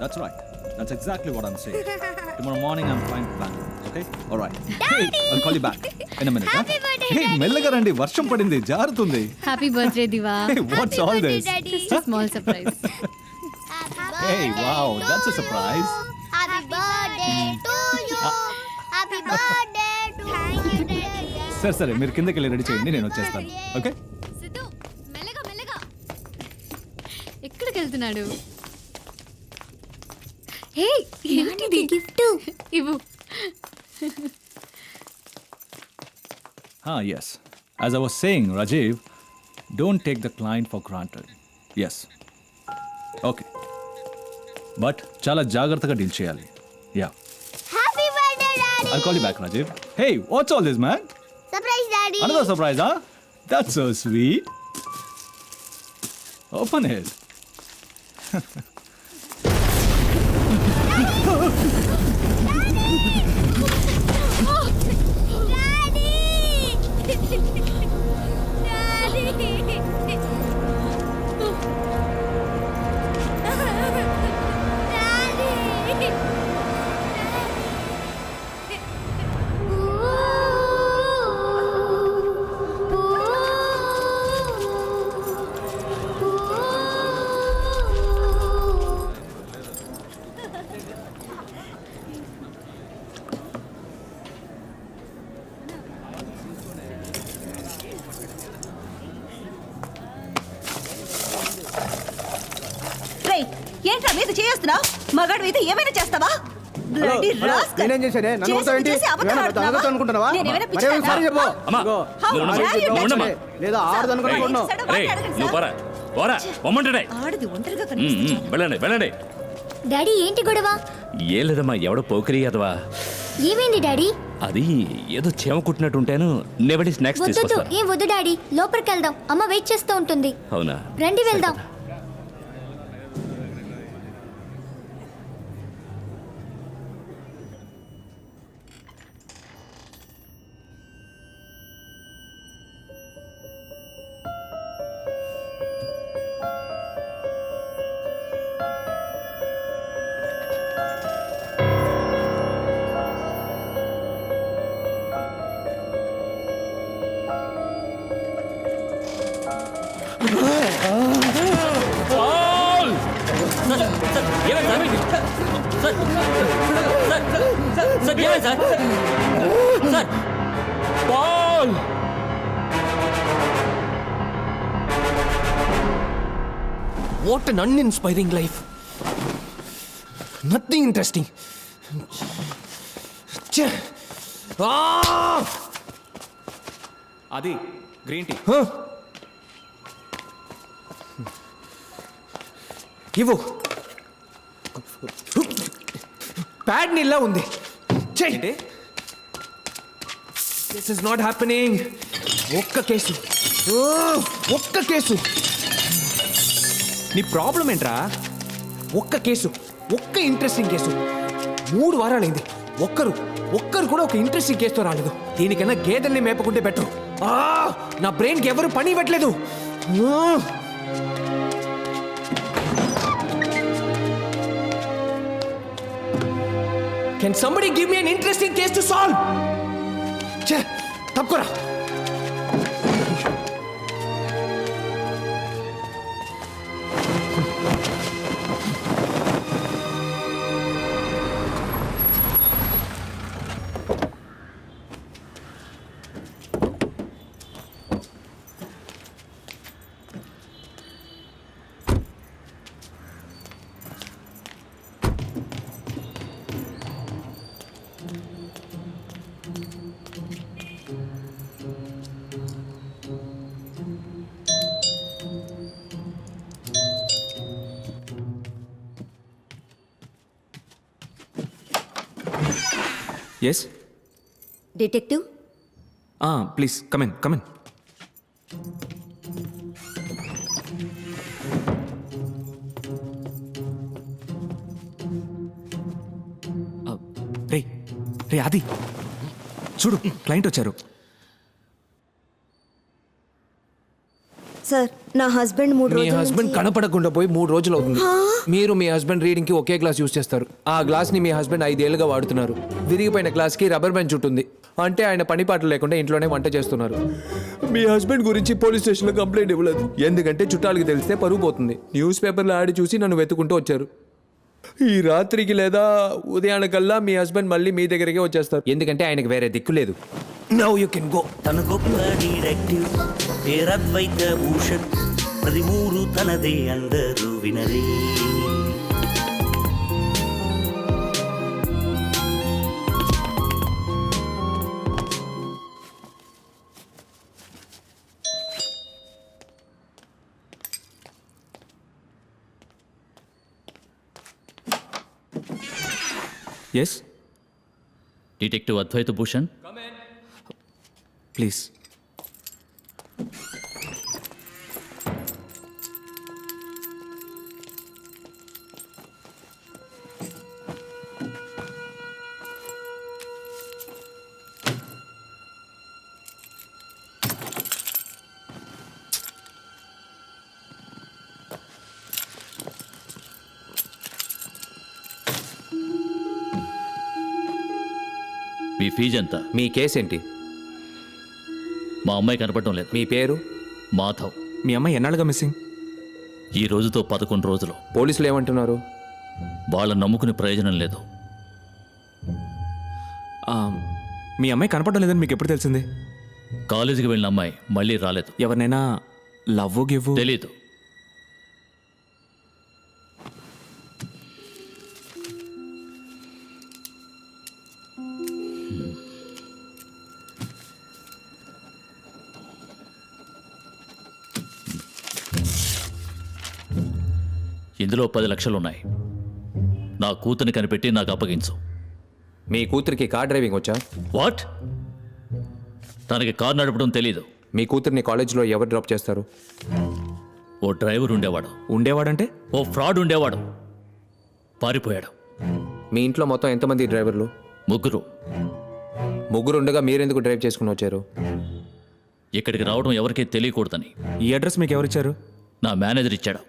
That's right. That's exactly what I'm saying. Tomorrow morning I'm flying to Bangalore. Okay? All right. Hey, I'll call you back in a minute. Happy birthday, Hey, మెల్లగా రండి, వర్షం పడింది, జారుతుంది. Happy birthday Diva. Hey, what's all this? Small surprise. Hey, wow, that's a surprise. Happy birthday to you. Happy birthday to you. సరే మీరు కిందకి వెళ్ళి ready చేయండి, నేను వచ్చేస్తాను. ఓకే? సిద్ధు మెల్లగా మెల్లగా. ఎక్కడికి వెళ్తున్నాడు? హే, ఏంటిది గిఫ్ట్? ఇవ్వు. Yes. As I was saying, Rajiv, don't take the client for granted. Yes. Okay. But చాలా జాగ్రత్తగా డీల్ చేయాలి. Yeah. Happy birthday, Daddy. I'll call you back, Rajiv. Hey, what's all this, man? Surprise, Daddy. Another surprise, huh? That's so sweet. Open it. ఏంట్రా మీద చేస్తున్నావు? మగాడు మీద ఏమైనా చేస్తావా? Bloody rascal. నేనేం చేశానే? నన్ను కొడతావేంటి? ఏమన్నా అనుకుంటున్నావా? మరే ఒకసారి చెప్పు. అమ్మా, ఇగో, నువ్వు ఉండమ్మా. లేదా ఆడదనుకుంటున్నావు. నువ్వు పోరా పోరా పొమ్మంటాడే. ఆడది ఒంటరిగా కనిపిస్తుంది. వెళ్ళండి వెళ్ళండి. డాడీ ఏంటి గొడవ? ఏ లేదమ్మా, ఎవడో పోకిరి అదవా. ఏమైంది డాడీ? అది ఏదో చేమ కుట్టినట్టుంటాను. నెవడి స్నాక్స్ వద్దు తీసుకొస్తాను. ఏం వద్దు డాడీ, లోపలికి వెళ్దాం, అమ్మ వెయిట్ చేస్తూ ఉంటుంది. అవునా? రండి వెళ్దాం. What an uninspiring life. Nothing interesting. అది గ్రీన్ టీ. ఇవ్వు. ప్యాడ్ నీళ్ళ ఉంది. చెయ్యి. This is not happening. ఒక్క కేసు. నీ ప్రాబ్లం ఏంట్రా? ఒక్క కేసు, ఒక్క ఇంట్రెస్టింగ్ కేసు. 3 వారాలైంది, ఒక్కరు కూడా ఒక ఇంట్రెస్టింగ్ కేసుతో రాలేదు. దీనికన్నా గేదెల్ని మేపకుంటే బెటర్. నా బ్రెయిన్కి ఎవరు పని ఇవ్వట్లేదు. Can somebody give me an interesting case to solve? తప్పుకోరా. Yes? Detective, Please, come in. రే ఆది, చూడు క్లయింట్ వచ్చారు. సార్ నా హస్బెండ్ 3 మీ రోజుల హస్బెండ్ కనపడకుండా పోయి 3 రోజులు అవుతుంది మీరు మీ హస్బెండ్ రీడింగ్ కి ఒకే గ్లాస్ యూస్ చేస్తారు ఆ గ్లాస్ ని మీ హస్బెండ్ 5 ఏళ్ళుగా వాడుతున్నారు విరిగిపోయిన గ్లాస్ కి రబ్బర్ బెంచ్ ఉంటుంది అంటే ఆయన పని పాటలు లేకుండా ఇంట్లోనే వంట చేస్తున్నారు మీ హస్బెండ్ గురించి పోలీస్ స్టేషన్లో కంప్లైంట్ ఇవ్వలేదు ఎందుకంటే చుట్టాలకి తెలిస్తే పరువు పోతుంది న్యూస్ పేపర్లో యాడ్ చూసి నన్ను వెతుకుంటూ వచ్చారు ఈ రాత్రికి లేదా ఉదయానికల్లా మీ హస్బెండ్ మళ్ళీ మీ దగ్గరికి వచ్చేస్తారు ఎందుకంటే ఆయనకి వేరే దిక్కు లేదు నౌ యూ కెన్ గో తన గొప్ప డైరెక్టివ్ పేరద్వైత భూషణ్ ప్రతి ఊరు తనదే అందరూ వినరే yes detective Advaita Bhushan please మీ ఫీజు ఎంత? మీ కేసు ఏంటి మా అమ్మాయి కనపడటం లేదు. మీ పేరు మాధవ్. మీ అమ్మాయి ఎన్నాళ్ళుగా మిస్సింగ్? ఈ రోజుతో 11 రోజులు. పోలీసులు ఏమంటున్నారు? వాళ్ళని నమ్ముకునే ప్రయోజనం లేదు. మీ అమ్మాయి కనపడడం లేదని మీకు ఎప్పుడు తెలిసింది? కాలేజీకి వెళ్ళిన అమ్మాయి మళ్ళీ రాలేదు. ఎవరినైనా లవ్ గివ్ తెలీదు. ఇందులో 10 లక్షలు ఉన్నాయి. నా కూతుర్ని కనిపెట్టి నాకు అప్పగించు. మీ కూతురికి కార్ డ్రైవింగ్ వచ్చా? వాట్? తనకి కారు నడపడం తెలీదు. మీ కూతుర్ని కాలేజీలో ఎవరు డ్రాప్ చేస్తారు? ఓ డ్రైవర్ ఉండేవాడు. ఉండేవాడంటే? ఓ ఫ్రాడ్ ఉండేవాడు. పారిపోయాడు. మీ ఇంట్లో మొత్తం ఎంతమంది డ్రైవర్లు? 3. ముగ్గురు ఉండగా మీరెందుకు డ్రైవ్ చేసుకుని వచ్చారు? ఇక్కడికి రావడం ఎవరికీ తెలియకూడదని. ఈ అడ్రస్ మీకు ఎవరిచ్చారు? నా మేనేజర్ ఇచ్చాడు.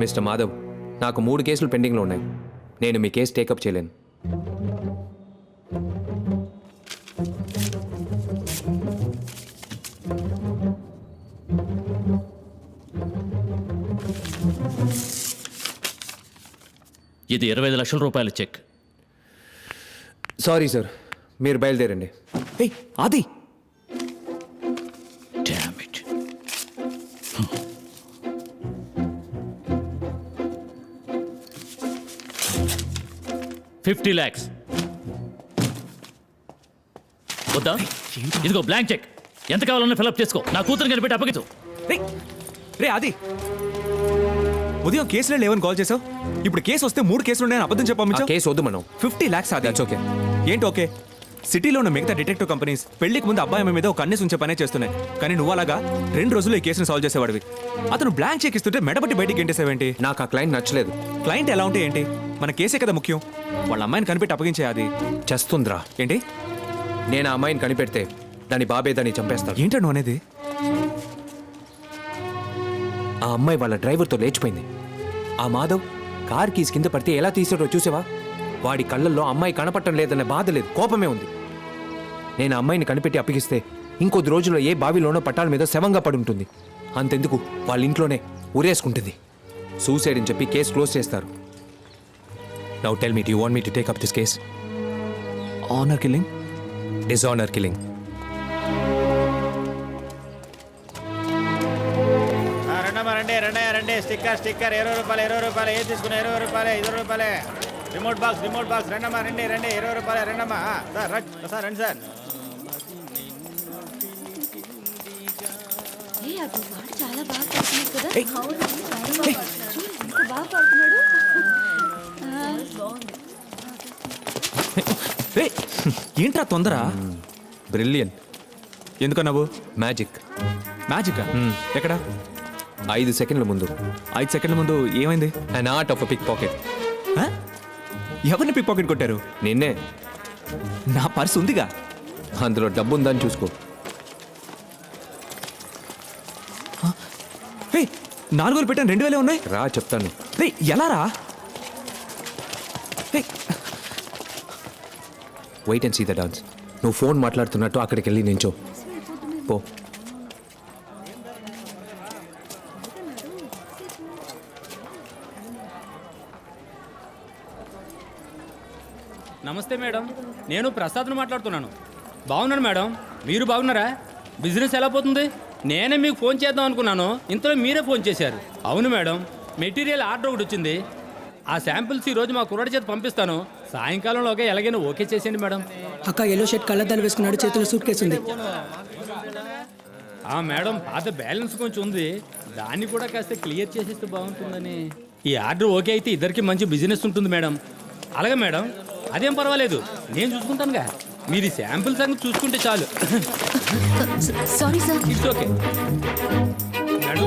మిస్టర్ మాధవ్, నాకు 3 కేసులు పెండింగ్లో ఉన్నాయి. నేను మీ కేసు టేకప్ చేయలేను. ఇది 25 లక్షల రూపాయల చెక్. సారీ సార్, మీరు బయలుదేరండి. ఏయ్ ఆది, Damn it. 50 lakhs. వద్దా? ఇదిగో బ్లాంక్ చెక్. ఎంత కావాలన్నా ఫిల్అప్ చేసుకో. నా కూతురు కనిపెట్టి అప్పగించు. రే ఆది, ఉదయం కేసులే లేవని కాల్ చేసావు. ఇప్పుడు కేసు వస్తే 3 కేసులు ఉన్నాయని అబద్ధం ఆ చెప్పాము. కేసు వద్దు మనం. 50 lakhs ఆది. That's okay. ఏంటి ఓకే? సిటీలో ఉన్న మిగతా డిటెక్టివ్ కంపెనీస్ పెళ్లికి ముందు అబ్బాయి మీద ఒక కన్నేసి ఉంచే పనే చేస్తున్నాయి. కానీ నువ్వు అలాగా 2 రోజుల్లో ఈ కేసును సాల్వ్ చేసేవాడివి. అతను బ్లాంక్ చెక్ ఇస్తుంటే మెడబట్టి బయటికి గెంటేసావేంటి? నాకు ఆ క్లయింట్ నచ్చలేదు. క్లయింట్ ఎలా ఉంటే ఏంటి? మన కేసే కదా ముఖ్యం. వాళ్ళ అమ్మాయిని కనిపెట్టి అప్పగించే అది. చస్తుందిరా. ఏంటి? నేను ఆ అమ్మాయిని కనిపెడితే దాని బాబే దాన్ని చంపేస్తాడు. ఏంటో నువ్వు అనేది? ఆ అమ్మాయి వాళ్ళ డ్రైవర్తో లేచిపోయింది. ఆ మాధవ్ కార్ కీస్ కింద పడితే ఎలా తీసాడో చూసావా? వాడి కళ్ళల్లో అమ్మాయి కనపడటం లేదన్న బాధ లేదు, కోపమే ఉంది. నేను ఆ అమ్మాయిని కనిపెట్టి అప్పగిస్తే ఇంకొద్ది రోజుల్లో ఏ బావిలోనో పట్టాల మీద శవంగా పడి ఉంటుంది. అంతెందుకు, వాళ్ళ ఇంట్లోనే ఉరేసుకుంటుంది. సూసైడ్ అని చెప్పి కేసు క్లోజ్ చేస్తారు. Now tell me, do you want me to take up this case? Honour killing, dishonour killing. రండి స్టిక్కర్ 20 రూపాయలు ఏది తీసుకున్నా 20 రూపాయలే 20 రూపాయలే. రిమోట్ బాక్స్ రండమ్మా రండి 20 రూపాయలే రండమ్మా. సార్ రండి సార్. చాలా బాగా పాడుతున్నాడు కదా. ఏయ్, బాగా పాడుతున్నాడు. ఏయ్, ఏంట్రా తొందర? బ్రిలియంట్. ఎందుకన్నావు? మ్యాజిక్. మ్యాజికా? ఎక్కడ? 5 సెకండ్ల ముందు. 5 సెకండ్ల ముందు ఏమైంది? An art of pickpocket. ఎవరిని పిక్ పాకెట్ కొట్టారు? నిన్నే. నా పర్స్ ఉందిగా. అందులో డబ్బు ఉందని చూసుకో. హే, 4,000 పెట్టాను, 2,000 ఉన్నాయి. రా చెప్తాను. రే ఎలా రా? Hey, wait and see the dance. నువ్వు ఫోన్ మాట్లాడుతున్నట్టు అక్కడికి వెళ్ళి నించో పో. నమస్తే మేడం, నేను ప్రసాద్ను మాట్లాడుతున్నాను. బాగున్నాను మేడం, మీరు బాగున్నారా? బిజినెస్ ఎలా పోతుంది? నేనే మీకు ఫోన్ చేద్దాం అనుకున్నాను, ఇంతలో మీరే ఫోన్ చేశారు. అవును మేడం, మెటీరియల్ ఆర్డర్ ఒకటి వచ్చింది. ఆ శాంపిల్స్ ఈరోజు మా కుర్రాడి చేత పంపిస్తాను. సాయంకాలంలోగా ఎలాగైనా ఓకే చేసేయండి మేడం. అక్క ఎల్లో షర్ట్ కళ్ళద్దాలు వేసుకున్నాడు, చేతిలో సూట్ కేసు ఉంది. మేడం, పాత బ్యాలెన్స్ కొంచెం ఉంది, దాన్ని కూడా కాస్త క్లియర్ చేసేస్తే బాగుంటుందని. ఈ ఆర్డర్ ఓకే అయితే ఇద్దరికి మంచి బిజినెస్ ఉంటుంది మేడం. అలాగే మేడం, అదేం పర్వాలేదు, నేను చూసుకుంటానుగా. మీరు ఈ శాంపిల్ సంగతి చూసుకుంటే చాలు. Sorry sir. It's okay madam.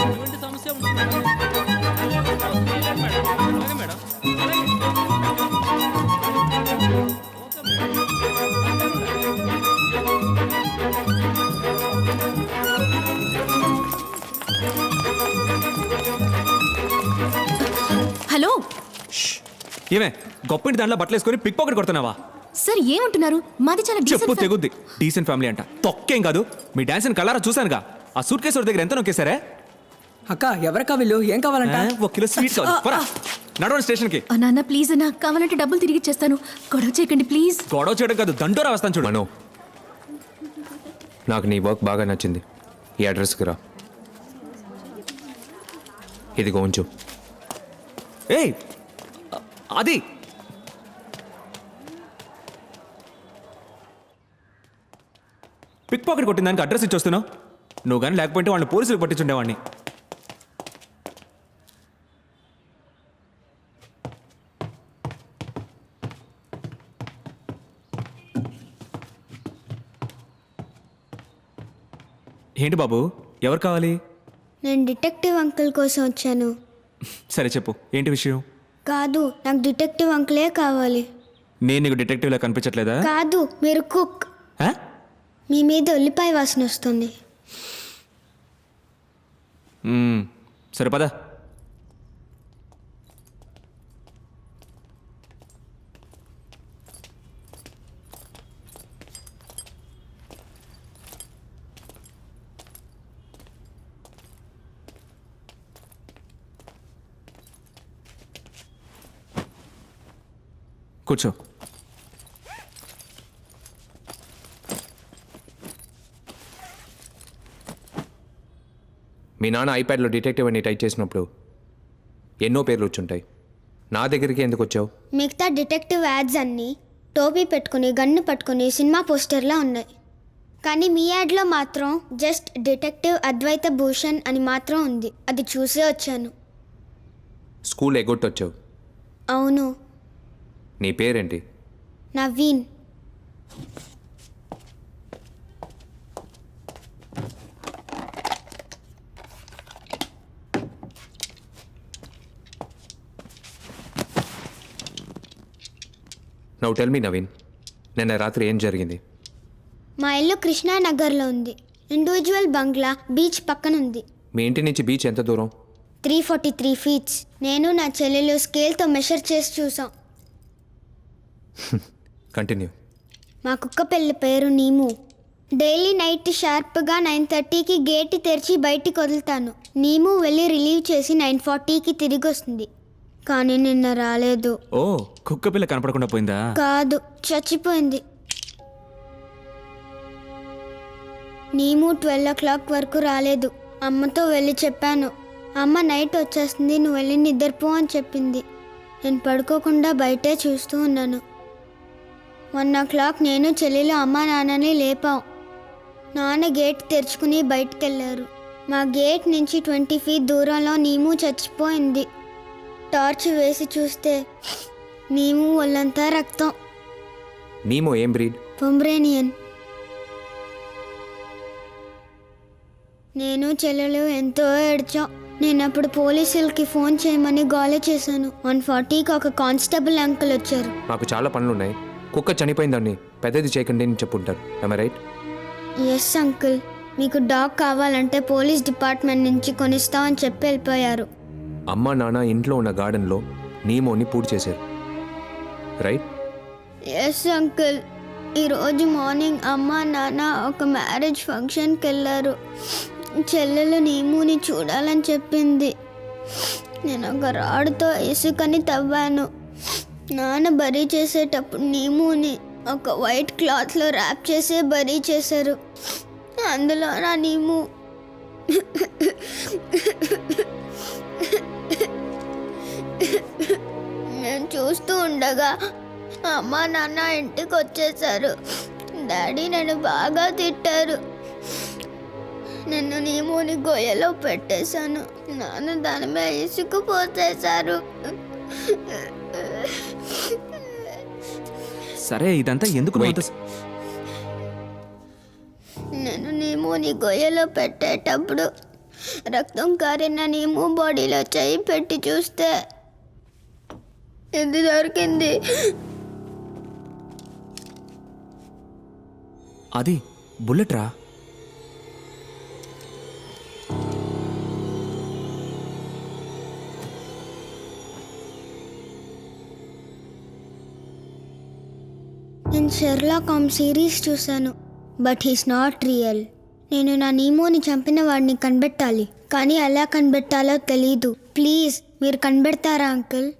ఎటువంటి సమస్య ఉంటుంది మేడం? అలాగే మేడం. హలో ఏమే గొప్పింటి దాంట్లో బట్టలు వేసుకొని పిక్ పాకెట్ కొడుతున్నావా? సార్, ఏమంటున్నారు? మాది చాలా చెప్పు డీసెంట్ తెగుద్ది. డీసెంట్ ఫ్యామిలీ అంట, తొక్కేం కాదు. మీ డాన్స్ కలరా చూసానుగా. ఆ సూట్ కేసు దగ్గర ఎంత నొక్కేశారే? అక్క ఎవరక్క వీళ్ళు, ఏం కావాలంట? 1 కిలో స్వీట్స్ నడవండి స్టేషన్కి. నాన్న ప్లీజ్ అన్న, కావాలంటే డబ్బులు తిరిగి ఇచ్చేస్తాను. గొడవ చేయకండి ప్లీజ్. గొడవ చేయడం కాదు, దండోరా వస్తాను చూడు. మనో, నాకు నీ వర్క్ బాగా నచ్చింది. ఈ అడ్రస్కి రా. ఇదిగో ఉంచు. ఏయ్ అది పిక్ పాకెట్ కొట్టిన దానికి అడ్రస్ ఇచ్చొస్తున్నావు. నువ్వు కానీ లేకపోతే వాళ్ళని పోలీసులు పట్టించుండేవాడిని. ఏంటి బాబు, ఎవరు కావాలి? నేను డిటెక్టివ్ అంకుల్ కోసం వచ్చాను. సరే చెప్పు, ఏంటి విషయం? కాదు, నాకు డిటెక్టివ్ అంకులే కావాలి. నేను నీకు డిటెక్టివ్లా కనిపించట్లేదా? కాదు, మీరు కుక్. ఆ? మీ మీద ఉల్లిపాయ వాసన వస్తుంది. సరే పద. కూర్చో. మీ నాన్న ఐప్యాడ్లో డిటెక్టివ్ అని టైప్ చేసినప్పుడు ఎన్నో పేర్లు వచ్చుంటాయి. నా దగ్గరికి ఎందుకు వచ్చావు? మిగతా డిటెక్టివ్ యాడ్స్ అన్నీ టోపీ పెట్టుకుని గన్ను పట్టుకుని సినిమా పోస్టర్లా ఉన్నాయి. కానీ మీ యాడ్లో మాత్రం జస్ట్ డిటెక్టివ్ అద్వైత భూషణ్ అని మాత్రం ఉంది. అది చూసే వచ్చాను. స్కూల్ ఎగ్గొట్టొచ్చావు. అవును. నీ పేరేంటి? Naveen. Now tell me Naveen, నిన్న రాత్రి ఏం జరిగింది? మా ఇల్లు కృష్ణానగర్లో ఉంది. ఇండివిజువల్ బంగ్లా బీచ్ పక్కన ఉంది. మీ ఇంటి నుంచి బీచ్ ఎంత దూరం? 343 ఫీట్స్. నేను నా చెల్లెలు స్కేల్తో మెషర్ చేసి చూసాం. కంటిన్యూ. మా కుక్క పిల్ల పేరు నీము. డైలీ నైట్ షార్ప్గా 9:30కి గేట్ తెరిచి బయటికి వదులుతాను. నీము వెళ్ళి రిలీవ్ చేసి 9:40కి తిరిగి వస్తుంది. కానీ నిన్న రాలేదు. ఓ, కుక్క పిల్ల కనపడకుండా పోయిందా? కాదు, చచ్చిపోయింది. నీము 12 o'clock వరకు రాలేదు. అమ్మతో వెళ్ళి చెప్పాను. అమ్మ నైట్ వచ్చేస్తుంది, నువ్వు వెళ్ళి నిద్రపో అని చెప్పింది. నేను పడుకోకుండా బయటే చూస్తూ ఉన్నాను. 1 o'clock నేను చెల్లెలు అమ్మ నాన్నని లేపాం. నాన్న గేట్ తెరుచుకుని బయటికి వెళ్ళారు. మా గేట్ నుంచి 20 feet దూరంలో నీము చచ్చిపోయింది. టార్చ్ వేసి చూస్తే నీము ఒళ్ళంతా రక్తం. నీమో ఏం బ్రీడ్? పొంబ్రేనియన్. నేను చెల్లెలు ఎంతో ఏడ్చాం. నేను అప్పుడు పోలీసులకి ఫోన్ చేయమని గోల చేశాను. 140కి ఒక కానిస్టేబుల్ అంకుల్ వచ్చారు. నాకు చాలా పనులున్నాయి. కుక్క చనిపోయిందని పెద్దది చేయకండి అని చెప్పుంటారు. I right? ఎస్ అంకుల్, మీకు డాగ్ కావాలంటే పోలీస్ డిపార్ట్మెంట్ నుంచి కొనిస్తామని చెప్పి వెళ్ళిపోయారు. అమ్మ నాన్న ఇంట్లో ఉన్న గార్డెన్లో నీమోని పూడి చేశారు. రైట్? ఎస్ అంకుల్, ఈరోజు మార్నింగ్ అమ్మ నాన్న ఒక మ్యారేజ్ ఫంక్షన్కి వెళ్ళారు. చెల్లెలు నీముని చూడాలని చెప్పింది. నేను ఒక రాడుతో ఇసుకని తవ్వాను. నాన్న బరీ చేసేటప్పుడు నీముని ఒక వైట్ క్లాత్లో ర్యాప్ చేసి బరీ చేశారు. అందులో నా నీము నేను చూస్తూ ఉండగా అమ్మ నాన్న ఇంటికి వచ్చేసారు. డాడీ నన్ను బాగా తిట్టారు. నన్ను నీముని గొయ్యలో పెట్టేశాను. నాన్న దాని మీద ఇసుకు పోసేశారు. సరే ఇదంతా ఎందుకు నువ్వు అంత- నేను నీముని గొయ్యలో పెట్టేటప్పుడు రక్తం కారిన నీము బాడీలో చేయి పెట్టి చూస్తే ఇది దొరికింది. అది బుల్లెట్ రా. నేను షెర్లాక్ హోమ్స్ సిరీస్ చూశాను, బట్ హీస్ నాట్ రియల్. నేను నా నీమోని చంపిన వాడిని కనిపెట్టాలి, కానీ ఎలా కనిపెట్టాలో తెలీదు. ప్లీజ్ మీరు కనిపెడతారా అంకుల్?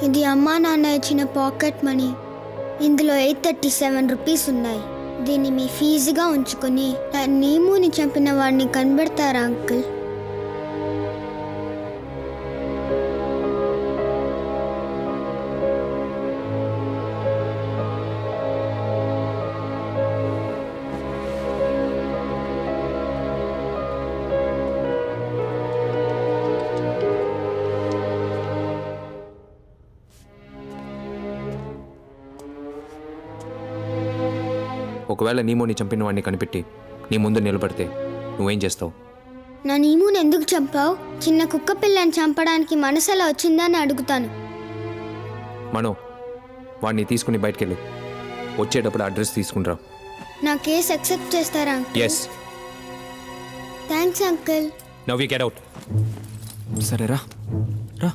ఇది అమ్మా నాన్న ఇచ్చిన పాకెట్ మనీ. ఇందులో 837 రూపీస్ ఉన్నాయి. దీన్ని మీ ఫీజుగా ఉంచుకొని నా నీముని చంపిన వాడిని కనిపెడతారా అంకుల్? ఒకవేళ నీమోని చంపిన వాడిని కనిపెట్టి నీ ముందు నిలబడితే నువ్వేం చేస్తావు? నా నీముని ఎందుకు చంపావు? చిన్న కుక్క పిల్లని చంపడానికి మనసు ఎలా వచ్చిందని అడుగుతాను. మనో, వాడిని తీసుకుని బయటకెళ్ళు. వచ్చేటప్పుడు అడ్రస్ తీసుకునిరా. నా కేసు అక్సెప్ట్ చేస్తారా uncle? Yes. Thanks uncle. Now you get out. సరే రా రా.